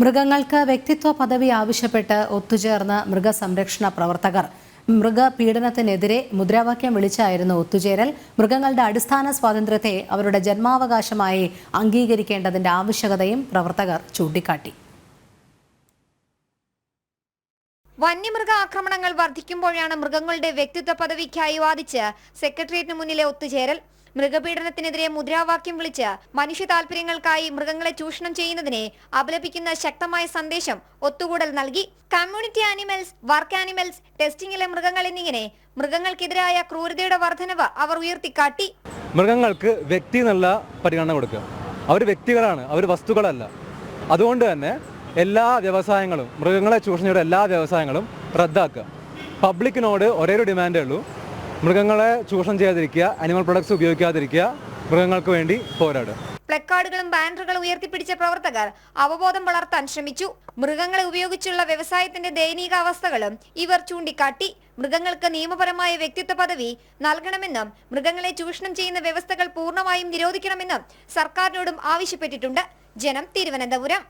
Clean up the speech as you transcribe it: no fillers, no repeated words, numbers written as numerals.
മൃഗങ്ങൾക്ക് വ്യക്തിത്വ പദവി ആവശ്യപ്പെട്ട് ഒത്തുചേർന്ന മൃഗസംരക്ഷണ പ്രവർത്തകർ മൃഗപീഡനത്തിനെതിരെ മുദ്രാവാക്യം വിളിച്ചായിരുന്നു ഒത്തുചേരൽ. മൃഗങ്ങളുടെ അടിസ്ഥാന സ്വാതന്ത്ര്യത്തെ അവരുടെ ജന്മാവകാശമായി അംഗീകരിക്കേണ്ടതിന്റെ ആവശ്യകതയും പ്രവർത്തകർ ചൂണ്ടിക്കാട്ടി. വന്യമൃഗ ആക്രമണങ്ങൾ വർദ്ധിക്കുമ്പോഴാണ് മൃഗങ്ങളുടെ വ്യക്തിത്വ പദവിക്കായി വാദിച്ച് സെക്രട്ടേറിയറ്റിന് മുന്നിലെ ഒത്തുചേരൽ. മൃഗപീഡനത്തിനെതിരെ മുദ്രാവാക്യം വിളിച്ച് മനുഷ്യ താൽപര്യങ്ങൾക്കായി മൃഗങ്ങളെ ചൂഷണം ചെയ്യുന്നതിനെ അപലപിക്കുന്ന ശക്തമായ സന്ദേശം ഒത്തുകൂടൽ നൽകി. കമ്മ്യൂണിറ്റി ആനിമൽസ്, വർക്ക് ആനിമൽസ്, ടെസ്റ്റിംഗിലെ മൃഗങ്ങൾ എന്നിങ്ങനെ മൃഗങ്ങൾക്കെതിരായ ക്രൂരതയുടെ വർധനവ് അവർ ഉയർത്തിക്കാട്ടി. മൃഗങ്ങൾക്ക് വ്യക്തി എന്നുള്ള പരിഗണന കൊടുക്കുക. അവർ വ്യക്തികളാണ്, അവർ വസ്തുക്കളല്ല. അതുകൊണ്ട് തന്നെ എല്ലാ വ്യവസായങ്ങളും, മൃഗങ്ങളെ ചൂഷണം ചെയ്യുന്ന എല്ലാ വ്യവസായങ്ങളും റദ്ദാക്കുക. പബ്ലിക്കിനോട് ഒരേ ഒരു ഡിമാൻഡേ ഉള്ളൂ: മൃഗങ്ങളെ ചൂഷണം ചെയ്യാതിരിക്കുക, അനിമൽ പ്രൊഡക്ട്സ് ഉപയോഗിക്കാതിരിക്കുക, മൃഗങ്ങൾക്ക് വേണ്ടി പോരാടുക. പ്ലക്കാർഡുകളും ബാനറുകളും ഉയർത്തിപ്പിടിച്ച പ്രവർത്തകർ അവബോധം വളർത്താൻ ശ്രമിച്ചു. മൃഗങ്ങളെ ഉപയോഗിച്ചുള്ള വ്യവസായത്തിന്റെ ദയനീയ അവസ്ഥകളും ഇവർ ചൂണ്ടിക്കാട്ടി. മൃഗങ്ങൾക്ക് നിയമപരമായ വ്യക്തിത്വ പദവി നൽകണമെന്നും മൃഗങ്ങളെ ചൂഷണം ചെയ്യുന്ന വ്യവസ്ഥകൾ പൂർണ്ണമായും നിരോധിക്കണമെന്നും സർക്കാരിനോടും ആവശ്യപ്പെട്ടിട്ടുണ്ട്. ജനം, തിരുവനന്തപുരം.